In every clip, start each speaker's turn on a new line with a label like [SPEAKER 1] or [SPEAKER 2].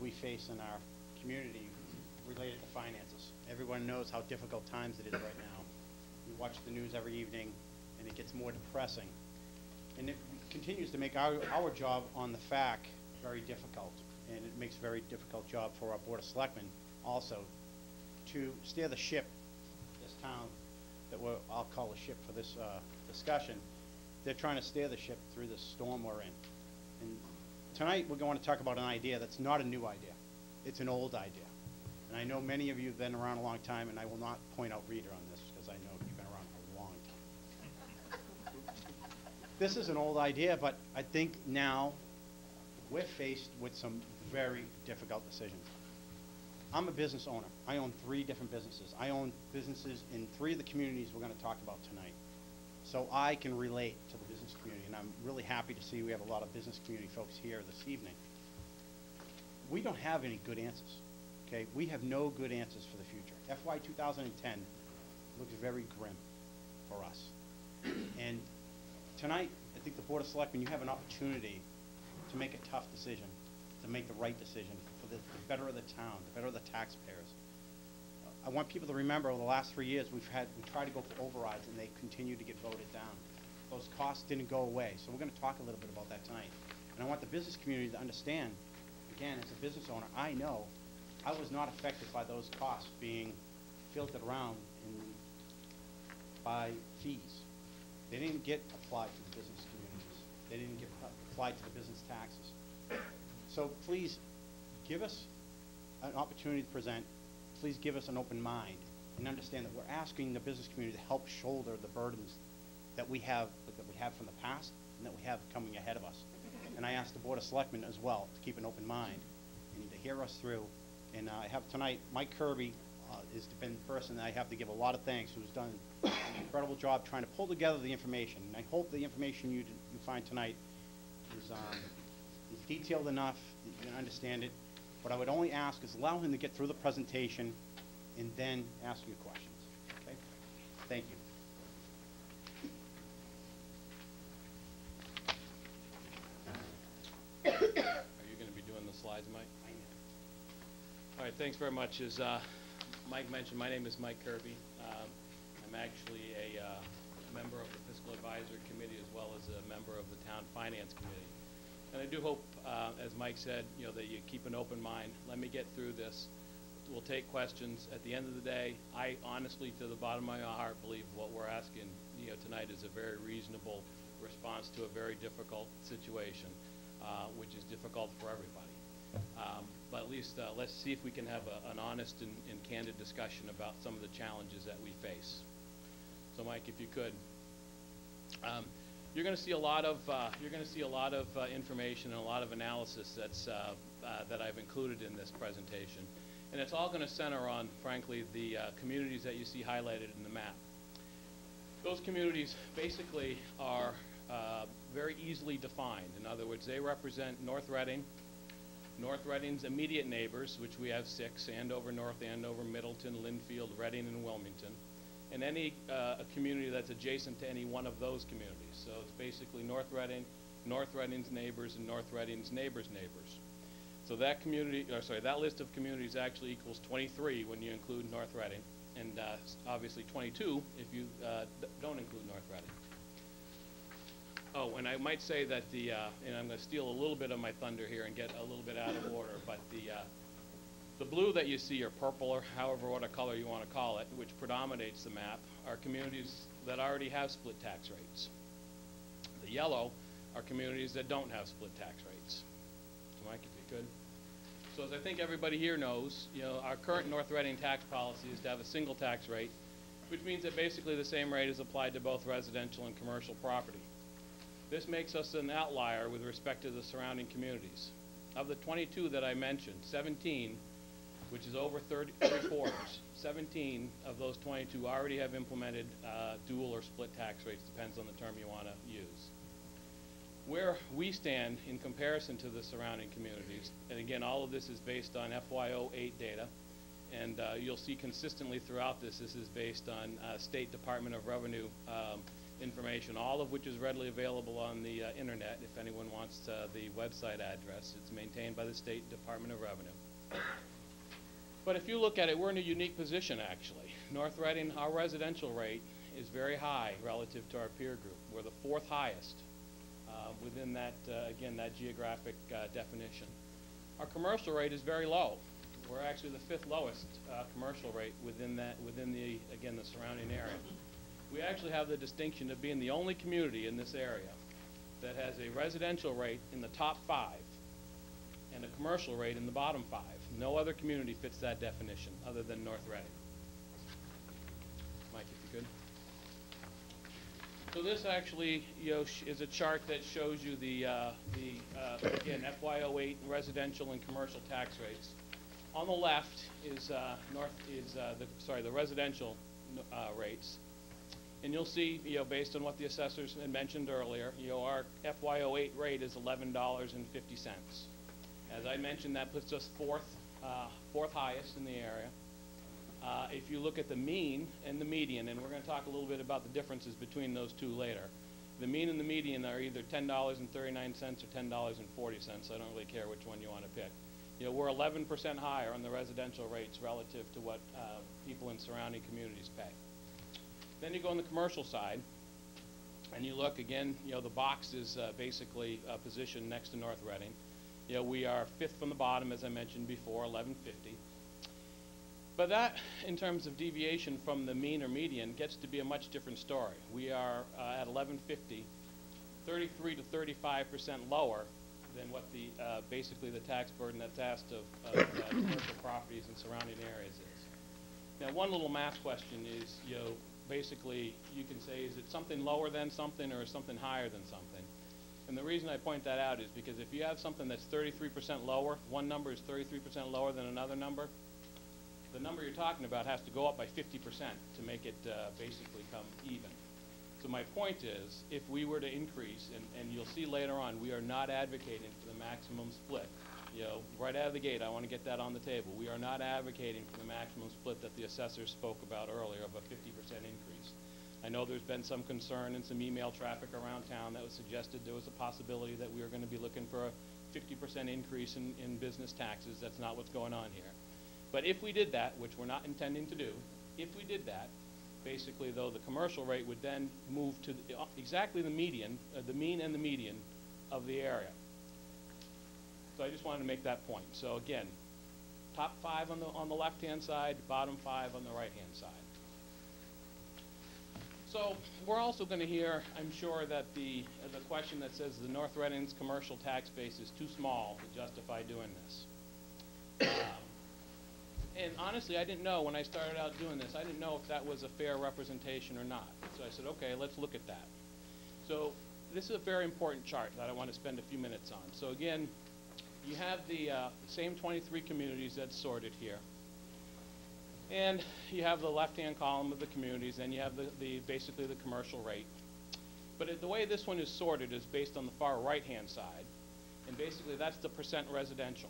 [SPEAKER 1] we face in our community related to finances. Everyone knows how difficult times it is right now. We watch the news every evening, and it gets more depressing. And it continues to make our job on the FAC very difficult, and it makes a very difficult job for our Board of Selectmen also to steer the ship, this town that I'll call a ship for this discussion. They're trying to steer the ship through the storm we're in. And tonight we're going to talk about an idea that's not a new idea. It's an old idea. And I know many of you have been around a long time, and I will not point out Rita on this because I know you've been around a long time. This is an old idea, but I think now we're faced with some very difficult decisions. I'm a business owner. I own 3 different businesses. I own businesses in 3 of the communities we're going to talk about tonight. So I can relate to the business community, and I'm really happy to see we have a lot of business community folks here this evening. We don't have any good answers, okay? We have no good answers for the future. FY 2010 looks very grim for us. And tonight, I think the Board of Selectmen, you have an opportunity to make a tough decision, to make the right decision for the better of the town, the better of the taxpayers. I want people to remember over the last 3 years we tried to go for overrides and they continue to get voted down. Those costs didn't go away, so we're going to talk a little bit about that tonight. And I want the business community to understand, again, as a business owner, I know I was not affected by those costs being filtered around by fees. They didn't get applied to the business communities. They didn't get applied to the business taxes. So please give us an opportunity to present. Please give us an open mind and understand that we're asking the business community to help shoulder the burdens that we have from the past and that we have coming ahead of us. And I ask the Board of Selectmen as well to keep an open mind and to hear us through. And I have tonight Mike Kirby has been the person that I have to give a lot of thanks, who's done an incredible job trying to pull together the information. And I hope the information you find tonight is detailed enough that you can understand it. What I would only ask is allow him to get through the presentation and then ask you questions. Okay? Thank you.
[SPEAKER 2] Are you going to be doing the slides, Mike?
[SPEAKER 1] I am.
[SPEAKER 2] All right, thanks very much. As Mike mentioned, my name is Mike Kirby. I'm actually a member of the Fiscal Advisory Committee as well as a member of the Town Finance Committee. And I do hope, as Mike said, that you keep an open mind. Let me get through this. We'll take questions. At the end of the day, I honestly, to the bottom of my heart, believe what we're asking tonight is a very reasonable response to a very difficult situation, which is difficult for everybody. But at least let's see if we can have an honest and candid discussion about some of the challenges that we face. So, Mike, if you could. You're going to see a lot of information and a lot of analysis that I've included in this presentation, and it's all going to center on, frankly, the communities that you see highlighted in the map. Those communities basically are very easily defined. In other words, they represent North Reading, North Reading's immediate neighbors, which we have 6: Andover North, Andover, Middleton, Lynnfield, Reading, and Wilmington, and any community that's adjacent to any one of those communities. So it's basically North Reading, North Reading's neighbors, and North Reading's neighbors' neighbors. So that that list of communities actually equals 23 when you include North Reading, and obviously 22 if you don't include North Reading. Oh, and I might say that and I'm going to steal a little bit of my thunder here and get a little bit out of order, but the blue that you see, or purple, or however what a color you want to call it, which predominates the map, are communities that already have split tax rates. The yellow are communities that don't have split tax rates. So, Mike, if you could. So as I think everybody here knows, our current North Reading tax policy is to have a single tax rate, which means that basically the same rate is applied to both residential and commercial property. This makes us an outlier with respect to the surrounding communities. Of the 22 that I mentioned, 17, which is over 3/4, 17 of those 22 already have implemented dual or split tax rates, depends on the term you want to use. Where we stand in comparison to the surrounding communities, and again, all of this is based on FY08 data, and you'll see consistently throughout this is based on State Department of Revenue information, all of which is readily available on the internet if anyone wants the website address. It's maintained by the State Department of Revenue. But if you look at it, we're in a unique position, actually. North Reading, our residential rate is very high relative to our peer group. We're the 4th highest within that, again, that geographic definition. Our commercial rate is very low. We're actually the 5th lowest commercial rate within the, again, the surrounding area. We actually have the distinction of being the only community in this area that has a residential rate in the top 5 and a commercial rate in the bottom 5. No other community fits that definition other than North Reading. Mike, if you could. So this actually, is a chart that shows you the again, FY08 residential and commercial tax rates. On the left is the residential rates, and you'll see, based on what the assessors had mentioned earlier, our FY08 rate is $11.50. As I mentioned, that puts us 4th highest in the area. If you look at the mean and the median, and we're going to talk a little bit about the differences between those two later, the mean and the median are either $10.39 or $10.40. I don't really care which one you want to pick. We're 11% higher on the residential rates relative to what people in surrounding communities pay. Then you go on the commercial side, and you look again. The box is basically positioned next to North Reading. We are 5th from the bottom, as I mentioned before, 1150. But that, in terms of deviation from the mean or median, gets to be a much different story. We are at 1150, 33 to 35% lower than what the basically the tax burden that's asked of commercial properties in surrounding areas is. Now, one little math question is, basically you can say, is it something lower than something or is something higher than something? And the reason I point that out is because if you have something that's 33% lower, one number is 33% lower than another number, the number you're talking about has to go up by 50% to make it basically come even. So my point is, if we were to increase, and you'll see later on, we are not advocating for the maximum split. Right out of the gate, I want to get that on the table. We are not advocating for the maximum split that the assessors spoke about earlier of a 50% increase. I know there's been some concern and some email traffic around town that was suggested there was a possibility that we were going to be looking for a 50% increase in business taxes. That's not what's going on here. But if we did that, which we're not intending to do, if we did that, basically, though, the commercial rate would then move to exactly the median, the mean and the median of the area. So I just wanted to make that point. So again, top 5 on the left-hand side, bottom 5 on the right-hand side. So we're also going to hear, I'm sure, that the question that says the North Reading's commercial tax base is too small to justify doing this. And honestly, I didn't know when I started out doing this, I didn't know if that was a fair representation or not. So I said, okay, let's look at that. So this is a very important chart that I want to spend a few minutes on. So again, you have the same 23 communities that's sorted here. And you have the left-hand column of the communities, and you have basically the commercial rate. But the way this one is sorted is based on the far right-hand side. And basically, that's the percent residential.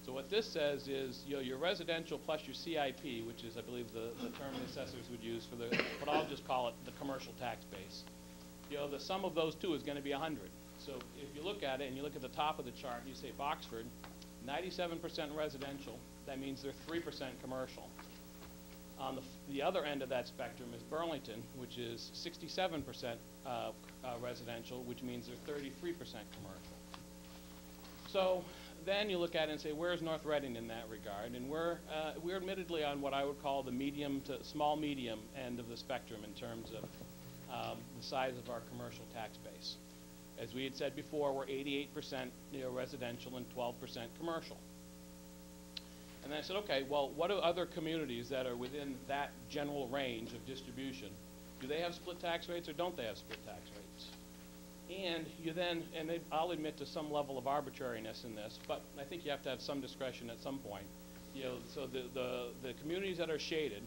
[SPEAKER 2] So what this says is, your residential plus your CIP, which is, I believe, the term the assessors would use for but I'll just call it the commercial tax base. The sum of those two is going to be 100. So if you look at it and you look at the top of the chart, you say Boxford, 97% residential. That means they're 3% commercial. On the other end of that spectrum is Burlington, which is 67% residential, which means they're 33% commercial. So then you look at it and say, where's North Reading in that regard? And we're admittedly on what I would call the medium to small medium end of the spectrum in terms of the size of our commercial tax base. As we had said before, we're 88% residential and 12% commercial. And then I said, okay, well, what do other communities that are within that general range of distribution, do they have split tax rates or don't they have split tax rates? And you then, I'll admit to some level of arbitrariness in this, but I think you have to have some discretion at some point. So the communities that are shaded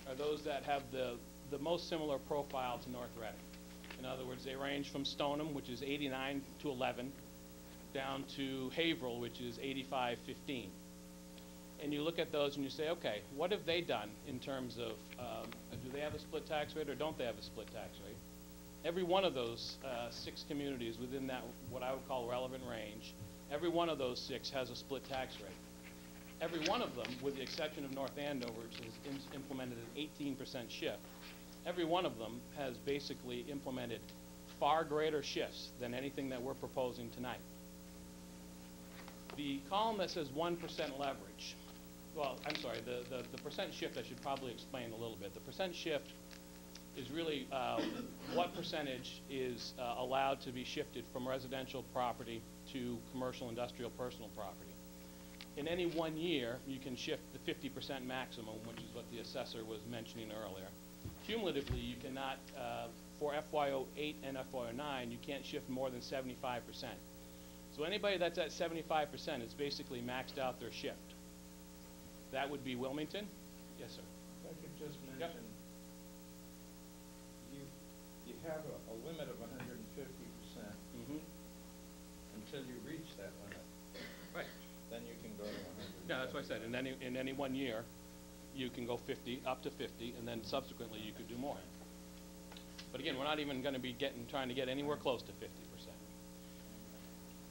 [SPEAKER 2] are those that have the most similar profile to North Reading. In other words, they range from Stoneham, which is 89 to 11, down to Haverhill, which is 85-15. And you look at those and you say, okay, what have they done in terms of, do they have a split tax rate or don't they have a split tax rate? every one of those 6 communities within that, what I would call relevant range, every one of those 6 has a split tax rate. Every one of them, with the exception of North Andover, which has implemented an 18% shift, every one of them has basically implemented far greater shifts than anything that we're proposing tonight. The column that says 1% leverage, well, I'm sorry, the percent shift I should probably explain a little bit. The percent shift is really what percentage is allowed to be shifted from residential property to commercial, industrial, personal property. In any one year, you can shift the 50% maximum, which is what the assessor was mentioning earlier. Cumulatively, you cannot, for FY08 and FY09, you can't shift more than 75%. So anybody that's at 75% is basically maxed out their shift. That would be Wilmington. Yes, sir.
[SPEAKER 3] If I could just mention, you have a limit of 150% until you reach that limit.
[SPEAKER 2] Right.
[SPEAKER 3] Then you can go to 100.
[SPEAKER 2] Yeah, that's what I said. In any one year, you can go 50, up to 50, and then subsequently you could do more. But again, we're not even going to be trying to get anywhere close to 50%.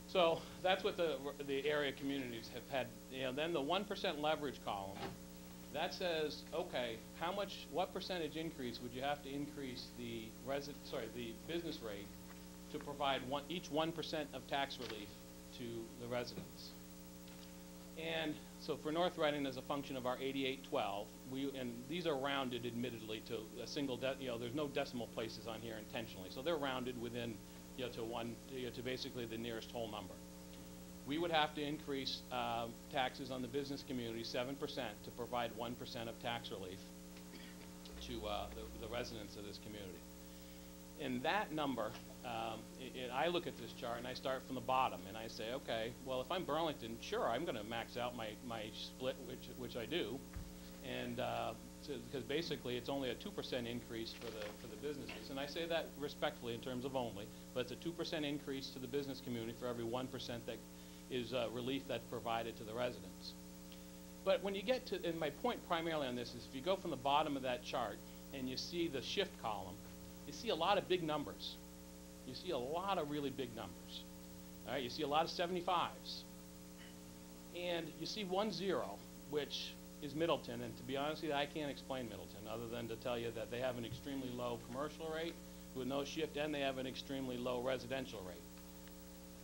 [SPEAKER 2] So that's what the area communities have had. Then the 1% leverage column, that says, okay, what percentage increase would you have to increase the business rate to provide each 1% of tax relief to the residents? And so for North Reading, as a function of our 8812, and these are rounded, admittedly, to a single, there's no decimal places on here intentionally, so they're rounded within, to basically the nearest whole number. We would have to increase taxes on the business community 7% to provide 1% of tax relief to the residents of this community. And that number, I look at this chart and I start from the bottom and I say, okay, well, if I'm Burlington, sure, I'm going to max out my split, which I do, and because basically it's only a 2% increase for the businesses, and I say that respectfully in terms of only, but it's a 2% increase to the business community for every 1% that is relief that's provided to the residents. But when you get to, and my point primarily on this is, if you go from the bottom of that chart and you see the shift column, you see a lot of big numbers. You see a lot of really big numbers. All right, you see a lot of 75s. And you see 10, which is Middleton, and to be honest with you, I can't explain Middleton other than to tell you that they have an extremely low commercial rate with no shift, and they have an extremely low residential rate.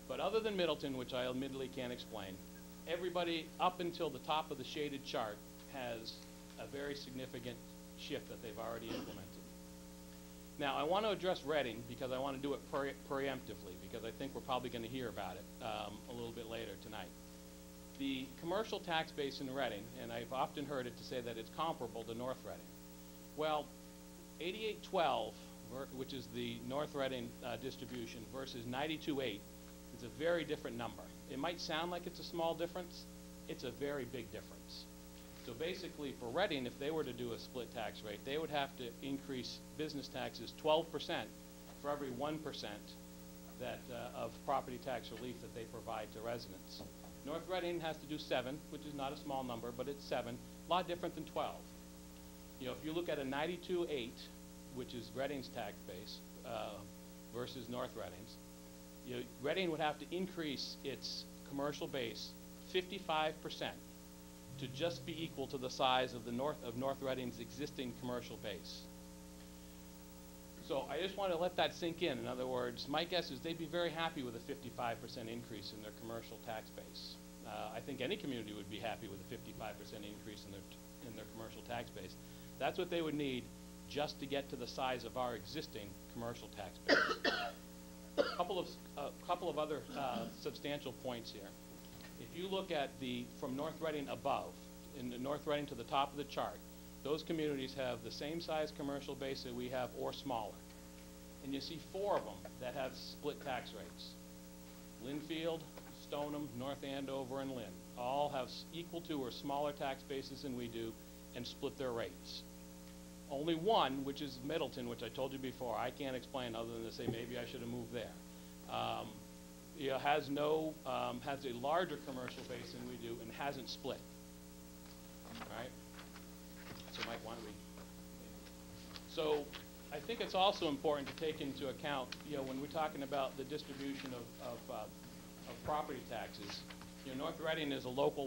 [SPEAKER 2] But other than Middleton, which I admittedly can't explain, everybody up until the top of the shaded chart has a very significant shift that they've already implemented. Now, I want to address Reading because I want to do it preemptively, because I think we're probably going to hear about it a little bit later tonight. The commercial tax base in Reading, and I've often heard it to say that it's comparable to North Reading. Well, 8812, which is the North Reading distribution, versus 92.8, is a very different number. It might sound like it's a small difference. It's a very big difference. So basically, for Reading, if they were to do a split tax rate, they would have to increase business taxes 12% for every 1% that of property tax relief that they provide to residents. North Reading has to do 7, which is not a small number, but it's 7, a lot different than 12. If you look at a 92.8, which is Reading's tax base, versus North Reading's, Reading would have to increase its commercial base 55% to just be equal to the size of North Reading's existing commercial base. So I just want to let that sink in. In other words, my guess is they'd be very happy with a 55% increase in their commercial tax base. I think any community would be happy with a 55% increase in their commercial tax base. That's what they would need just to get to the size of our existing commercial tax base. A couple of other substantial points here. If you look at from North Reading above, in the North Reading to the top of the chart, those communities have the same size commercial base that we have or smaller. And you see 4 of them that have split tax rates. Linfield, Stoneham, North Andover, and Lynn all have equal to or smaller tax bases than we do and split their rates. Only one, which is Middleton, which I told you before, I can't explain other than to say maybe I should have moved there. Has a larger commercial base than we do and hasn't split. All right? So Mike, why don't we? So I think it's also important to take into account, you know, when we're talking about the distribution of property taxes, you know, North Reading is a local